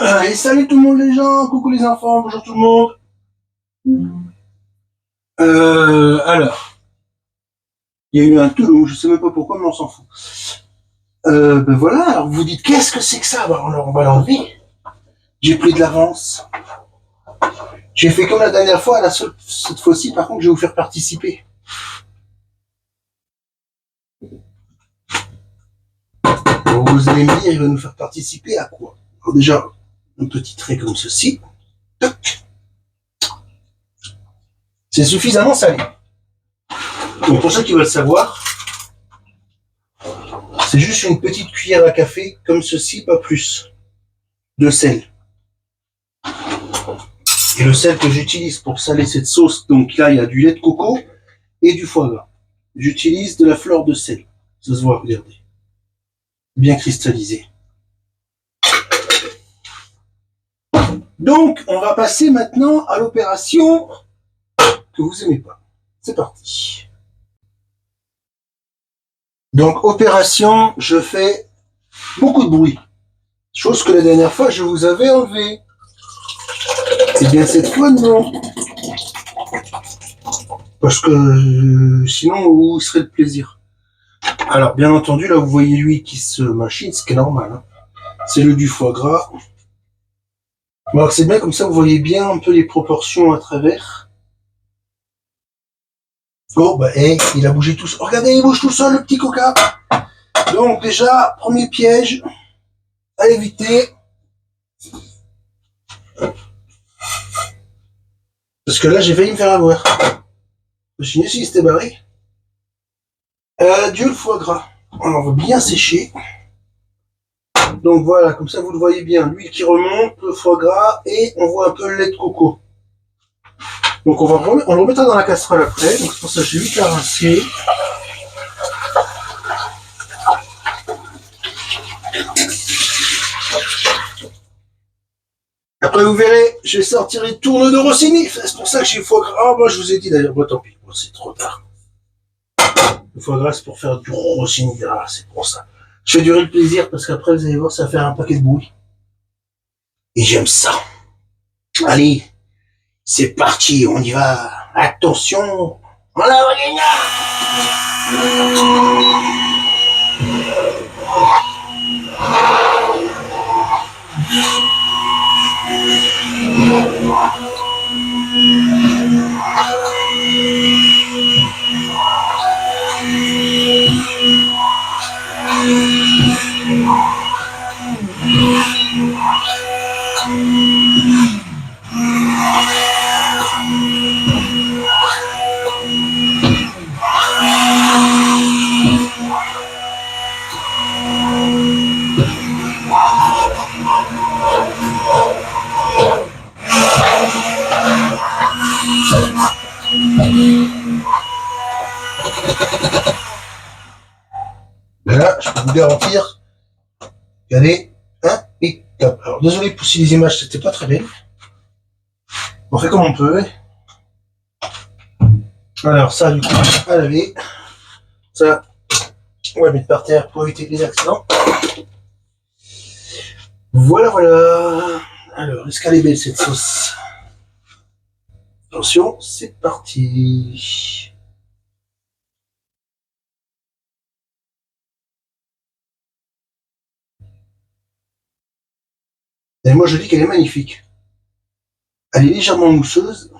Et salut tout le monde les gens, coucou les enfants, bonjour tout le monde. Alors, il y a eu un tout, je sais même pas pourquoi, mais on s'en fout. Ben voilà, alors vous dites qu'est-ce que c'est que ça? Ben, on va l'enlever. J'ai pris de l'avance. J'ai fait comme la dernière fois, cette fois-ci par contre je vais vous faire participer. Bon, vous allez me dire, il va nous faire participer à quoi? Alors déjà, un petit trait comme ceci. Toc. C'est suffisamment salé. Donc pour ceux qui veulent savoir, c'est juste une petite cuillère à café, comme ceci, pas plus, de sel. Et le sel que j'utilise pour saler cette sauce, donc là il y a du lait de coco et du foie gras. J'utilise de la fleur de sel. Ça se voit, regardez. Bien cristallisé. Donc on va passer maintenant à l'opération que vous aimez pas. C'est parti. Donc opération, je fais beaucoup de bruit. Chose que la dernière fois je vous avais enlevé. Et bien cette fois non. Parce que sinon où serait le plaisir? Alors bien entendu là vous voyez l'huile qui se machine, ce qui est normal. Hein. C'est le du foie gras. Bon, alors c'est bien comme ça vous voyez bien un peu les proportions à travers. Oh bah il a bougé tout seul. Regardez il bouge tout seul le petit coca. Donc déjà premier piège à éviter. Parce que là j'ai failli me faire avoir. Je suis si c'était barré. Adieu le foie gras. On va bien sécher. Donc voilà, comme ça vous le voyez bien, l'huile qui remonte, le foie gras et on voit un peu le lait de coco. Donc on le remettra dans la casserole après, donc c'est pour ça que j'ai vite la rincer. Après vous verrez, je vais sortir les tournes de Rossini, c'est pour ça que j'ai le foie gras. Ah bah je vous ai dit d'ailleurs, bon tant pis, bon, c'est trop tard. Le foie gras c'est pour faire du Rossini, ah, c'est pour ça. Je fais durer le plaisir parce qu'après vous allez voir ça va faire un paquet de bruit. Et j'aime ça. Allez, c'est parti, on y va. Attention, on la regagne. Là, je peux vous garantir, regardez, impeccable. Alors désolé pour si les images c'était pas très bien. On fait comme on peut. Alors ça du coup à laver. Ça, on va le mettre par terre pour éviter les accidents. Voilà, voilà. Alors, est-ce qu'elle est belle cette sauce? Attention, c'est parti. Et moi je dis qu'elle est magnifique. Elle est légèrement mousseuse.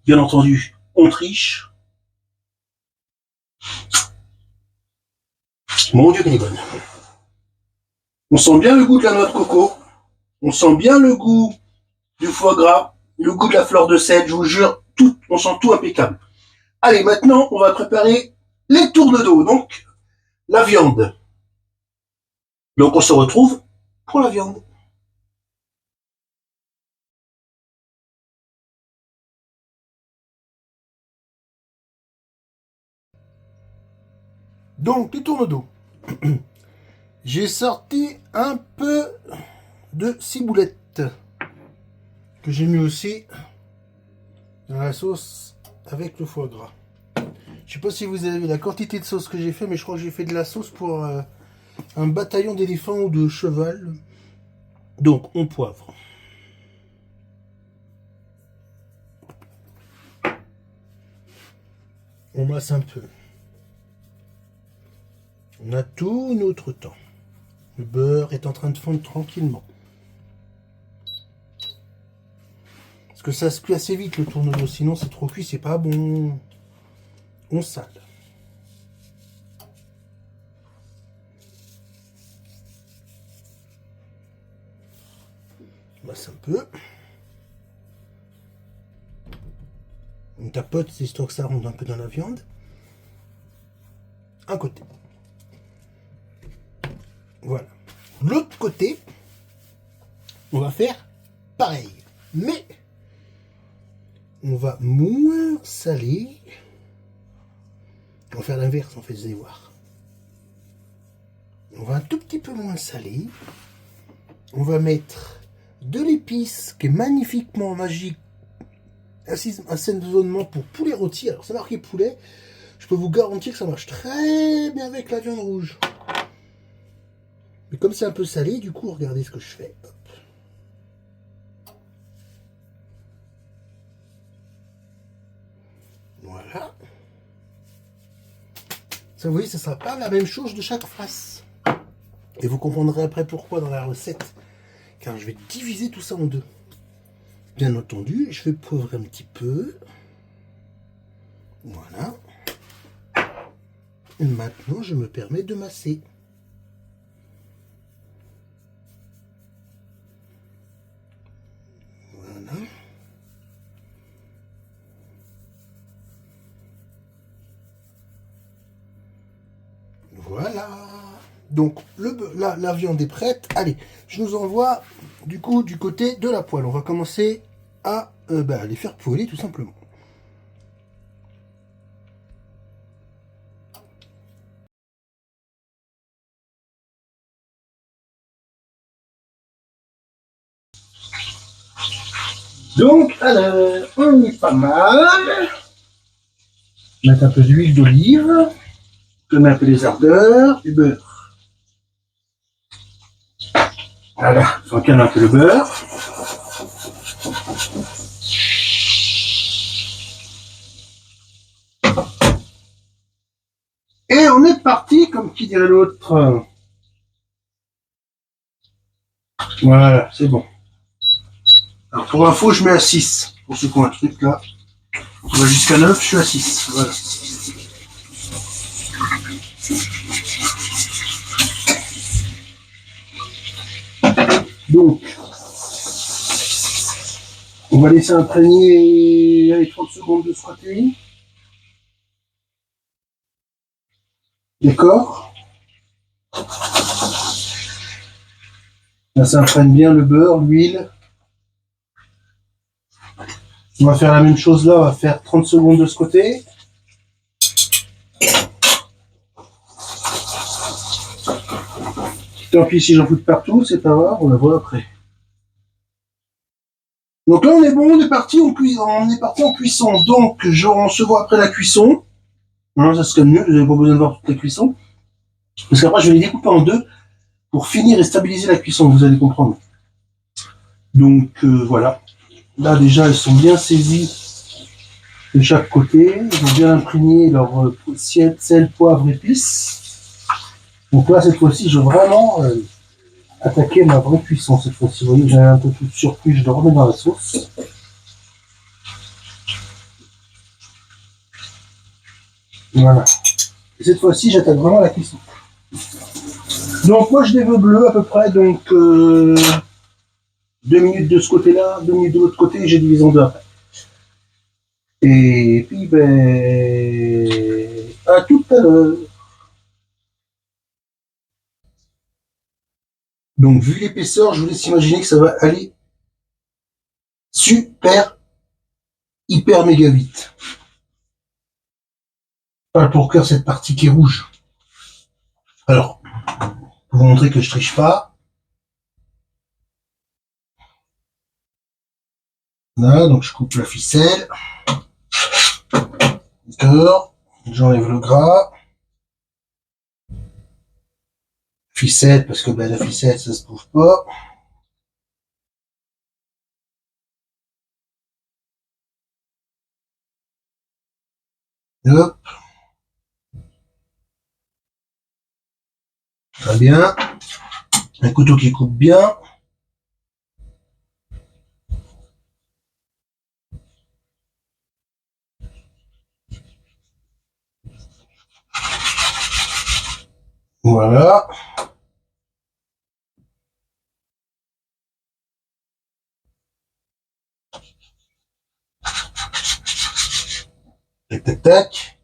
Bien entendu, on triche. Mon Dieu, qu'elle est bonne. On sent bien le goût de la noix de coco. On sent bien le goût du foie gras. Le goût de la fleur de sel. Je vous jure, tout, on sent tout impeccable. Allez, maintenant, on va préparer les tournes d'eau. Donc, la viande. Donc, on se retrouve pour la viande. Donc, les tournes d'eau. J'ai sorti un peu de ciboulette que j'ai mis aussi dans la sauce avec le foie gras. Je sais pas si vous avez vu la quantité de sauce que j'ai fait, mais je crois que j'ai fait de la sauce pour un bataillon d'éléphants ou de cheval. Donc, on poivre. On masse un peu. On a tout notre temps. Le beurre est en train de fondre tranquillement. Parce que ça se cuit assez vite le tournevis, sinon c'est trop cuit, c'est pas bon. On sale. On masse un peu. On tapote, c'est histoire que ça rentre un peu dans la viande. Un côté. Voilà. L'autre côté, on va faire pareil. Mais on va moins saler. On va faire l'inverse en fait, vous allez voir. On va un tout petit peu moins saler. On va mettre de l'épice qui est magnifiquement magique. Assaisonnement pour poulet rôti. Alors c'est marqué poulet. Je peux vous garantir que ça marche très bien avec la viande rouge. Mais comme c'est un peu salé, du coup, regardez ce que je fais. Hop. Voilà. Ça, vous voyez, ça ne sera pas la même chose de chaque face. Et vous comprendrez après pourquoi dans la recette. Car je vais diviser tout ça en deux. Bien entendu, je vais poivrer un petit peu. Voilà. Et maintenant, je me permets de masser. Voilà. Voilà. Donc, la viande est prête. Allez, je nous envoie du coup du côté de la poêle. On va commencer à les faire poêler tout simplement. Donc, alors, on est pas mal. Mettre un peu d'huile d'olive. Je mets un peu les ardeurs, du beurre. Voilà, on calme un peu le beurre. Et on est parti, comme qui dirait l'autre. Voilà, c'est bon. Alors pour info, je mets à 6. Pour ceux qui ont un truc là. On va jusqu'à 9, je suis à 6. Voilà. Donc, on va laisser imprégner les 30 secondes de ce côté. D'accord. Là, ça imprègne bien le beurre, l'huile. On va faire la même chose là, on va faire 30 secondes de ce côté. Tant pis si j'en fous de partout, c'est pas grave, on la voit après. Donc là on est bon, on est parti en cuisson. Donc on se voit après la cuisson. Non, ça serait mieux, vous n'avez pas besoin de voir toute la cuisson. Parce qu'après je vais les découper en deux pour finir et stabiliser la cuisson, vous allez comprendre. Donc voilà. Là déjà elles sont bien saisies de chaque côté. Ils ont bien imprégné leur sel, poivre, épices. Donc là cette fois-ci je vais vraiment attaquer ma vraie cuisson cette fois-ci. Vous voyez, j'ai un peu tout surpris, je le remets dans la sauce. Voilà. Et cette fois-ci, j'attaque vraiment la cuisson. Donc moi, je les veux bleus à peu près, donc 2 minutes de ce côté-là, 2 minutes de l'autre côté, et j'ai divisé en deux après. Et puis, à tout à l'heure. Donc, vu l'épaisseur, je vous laisse imaginer que ça va aller super, hyper méga vite. Pas pour cœur cette partie qui est rouge. Alors, pour vous montrer que je triche pas. Là, donc je coupe la ficelle. D'accord. J'enlève le gras. ficelle, parce que ben, la ficelle, ça se trouve pas. Hop. Très bien. Un couteau qui coupe bien. Voilà. Tac, tac, tac.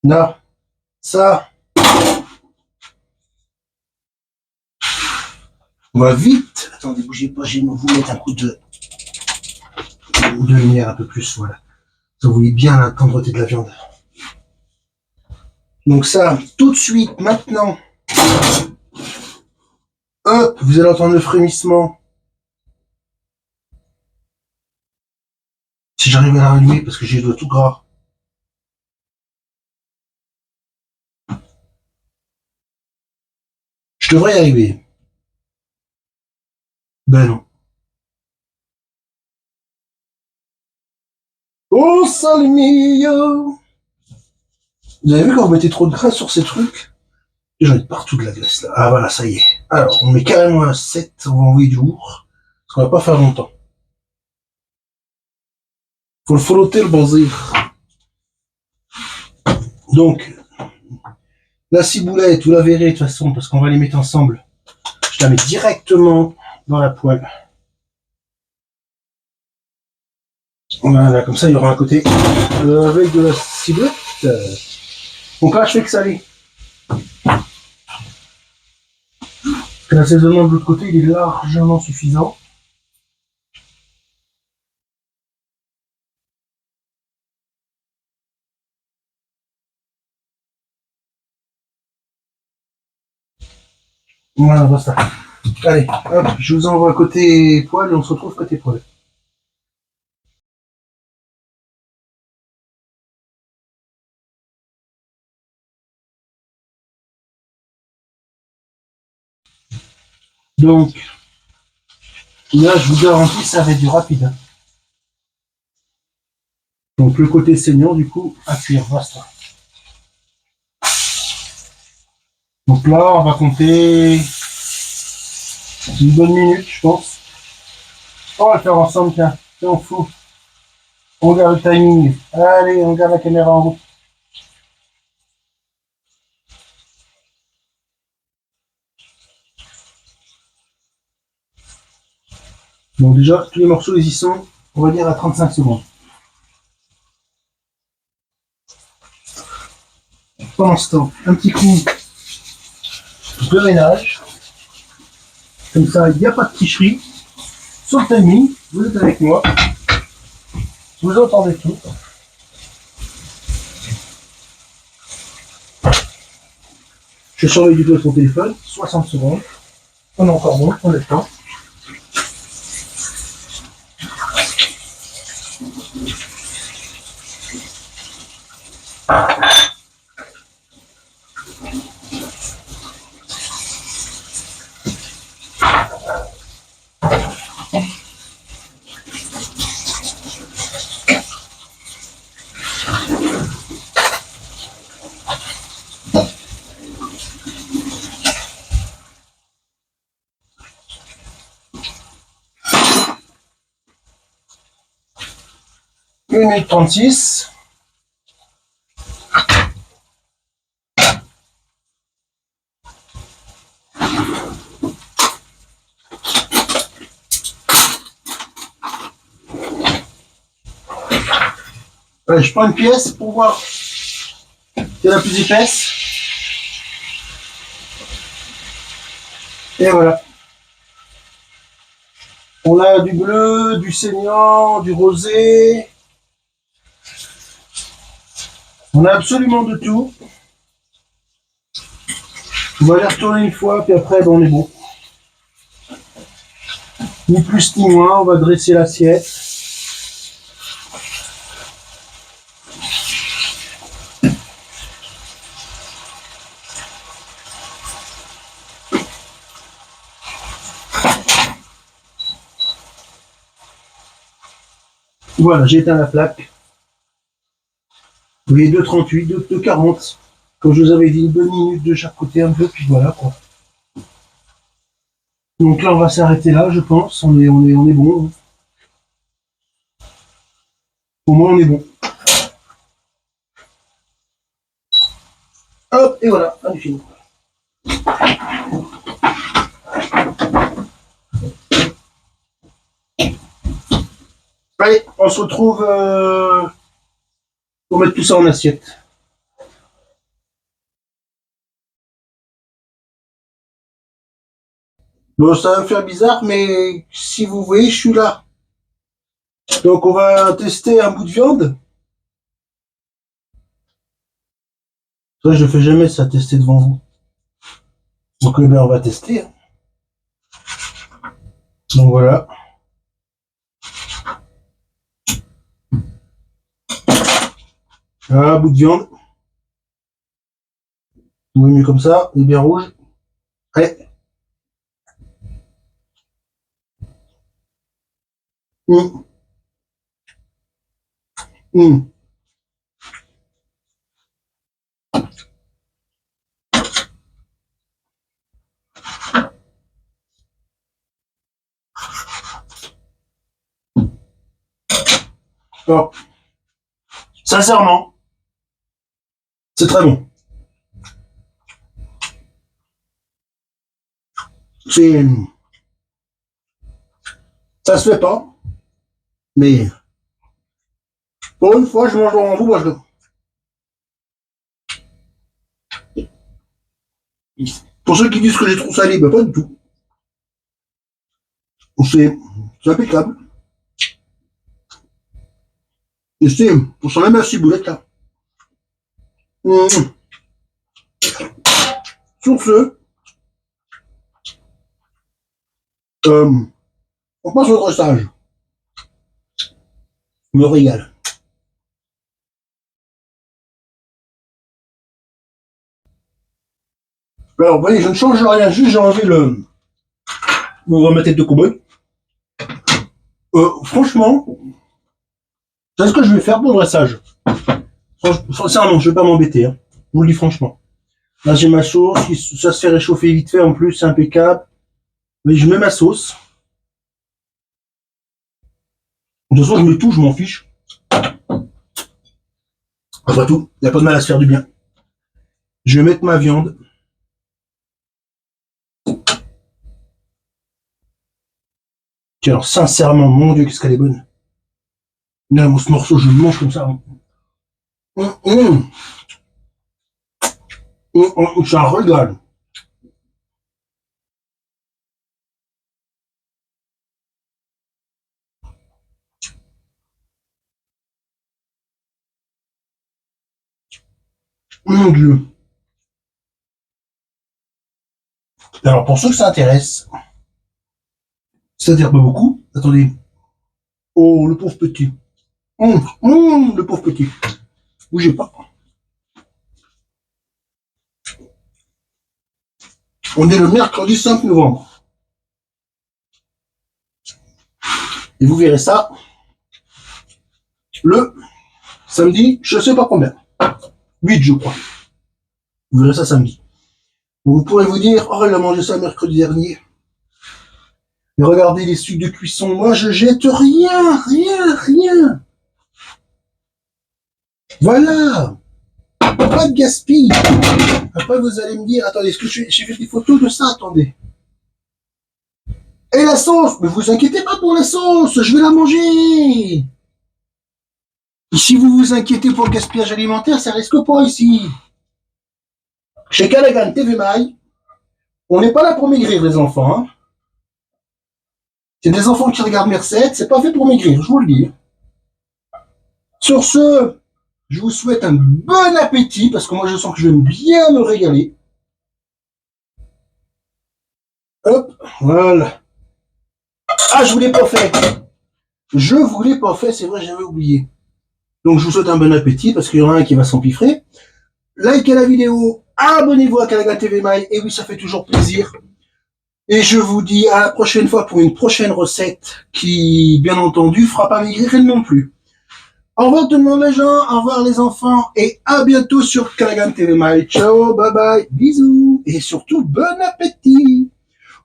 Non. Ça. On va vite. Attendez, bougez pas, je vais vous mettre un coup de lumière un peu plus, voilà. Vous voyez bien la tendreté de la viande. Donc ça, tout de suite, maintenant. Hop, vous allez entendre le frémissement. Si j'arrive à la rallumer, parce que j'ai le doigt tout gras. Je devrais y arriver. Ben non. Oh, sale mio! Vous avez vu quand vous mettez trop de graisse sur ces trucs? J'en ai partout de la glace là. Ah voilà, ça y est. Alors, on met carrément un 7, on va envoyer du lourd. Parce qu'on va pas faire longtemps. Faut le folloter le bazir. Donc, la ciboulette, vous la verrez de toute façon, parce qu'on va les mettre ensemble. Je la mets directement dans la poêle. Voilà, comme ça il y aura un côté avec de la ciboulette. Donc là, je fais que salé. L'assaisonnement de l'autre côté, il est largement suffisant. Voilà, basta. Allez, hop, je vous envoie côté poêle et on se retrouve côté poêle. Donc, là, je vous garantis, ça va être du rapide. Donc, le côté saignant, du coup, à cuire, basta. Donc là, on va compter une bonne minute, je pense. On va le faire ensemble, tiens. On fout. On regarde le timing. Allez, on regarde la caméra en route. Donc déjà, tous les morceaux, ils y sont, on va dire, à 35 secondes. Pendant ce temps, un petit coup de ménage. Comme ça, il n'y a pas de tricherie. Sur le timing, vous êtes avec moi. Vous entendez tout. Je surveille du doigt son téléphone, 60 secondes. On est encore bon, on a le temps. Une minute 36. Allez, je prends une pièce pour voir quelle est la plus épaisse. Et voilà. On a du bleu, du saignant, du rosé. On a absolument de tout. On va les retourner une fois, puis après, on est bon. Ni plus ni moins, on va dresser l'assiette. Voilà, j'ai éteint la plaque. Vous voyez 2,38, 2,40. Comme je vous avais dit, une bonne minute de chaque côté un peu, puis voilà quoi. Donc là, on va s'arrêter là, je pense. On est bon. Au moins, on est bon. Hop, et voilà, on est fini. Allez, on se retrouve pour mettre tout ça en assiette. Bon, ça va me faire bizarre, mais si vous voyez, je suis là. Donc, on va tester un bout de viande. Ça, je fais jamais ça, tester devant vous. Donc, on va tester. Donc, voilà. Un bout de viande. Vous voyez mieux comme ça, il est bien rouge. Allez. Mmh. Mmh. Alors, sincèrement, c'est très bon. C'est, ça se fait pas, mais pour une fois, je mange devant vous, moi pour ceux qui disent que j'ai trop salé, ben pas du tout. C'est impeccable. Et c'est, pour s'en même la ciboulette là. Mmh. Sur ce, on passe au dressage. Je me régale. Alors, vous voyez, je ne change rien, juste j'ai enlevé ma tête de cow-boy. Franchement, c'est ce que je vais faire pour le dressage. Sincèrement, je vais pas m'embêter. Hein. Je vous le dis franchement. Là, j'ai ma sauce. Ça se fait réchauffer vite fait. En plus, c'est impeccable. Mais je mets ma sauce. De toute façon, je mets tout, je m'en fiche. Après tout, il n'y a pas de mal à se faire du bien. Je vais mettre ma viande. Tiens, alors, sincèrement, mon Dieu, qu'est-ce qu'elle est bonne. Là, ce morceau, je le mange comme ça. C'est un régal. Mon Dieu. Alors, pour ceux que ça intéresse, c'est-à-dire pas beaucoup, attendez. Oh, le pauvre petit. Le pauvre petit. Bougez pas. On est le mercredi 5 novembre. Et vous verrez ça le samedi, je sais pas combien. 8, je crois. Vous verrez ça samedi. Vous pourrez vous dire, oh, il a mangé ça mercredi dernier. Mais regardez les sucs de cuisson. Moi, je jette rien. Voilà. Pas de gaspille. Après, vous allez me dire, attendez, est-ce que j'ai fait des photos de ça? Attendez. Et la sauce? Mais vous inquiétez pas pour la sauce, je vais la manger. Et si vous vous inquiétez pour le gaspillage alimentaire, ça risque pas ici. Chez Callaghan TVMI, on n'est pas là pour maigrir, les enfants. Hein. C'est des enfants qui regardent mes recettes, c'est pas fait pour maigrir, je vous le dis. Sur ce, je vous souhaite un bon appétit, parce que moi je sens que je vais bien me régaler. Hop, voilà. Ah, je vous l'ai pas fait. C'est vrai, j'avais oublié. Donc je vous souhaite un bon appétit, parce qu'il y en a un qui va s'empiffrer. Likez la vidéo, abonnez-vous à Callaghan TVMI, et oui, ça fait toujours plaisir. Et je vous dis à la prochaine fois pour une prochaine recette qui, bien entendu, fera pas maigrir elle non plus. Au revoir tout le monde les gens, au revoir les enfants et à bientôt sur Karagan TV Mile. Ciao, bye bye, bisous et surtout bon appétit.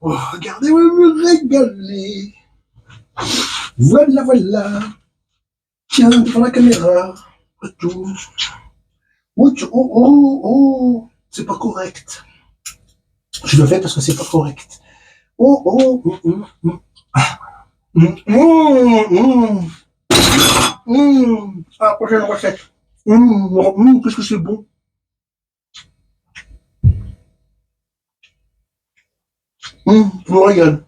Oh, regardez-moi me régaler. Voilà, voilà. Tiens, devant la caméra. Retour. Oh, oh. C'est pas correct. Je le fais parce que c'est pas correct. Oh. À la prochaine recette. Qu'est-ce que c'est bon. Je me régale.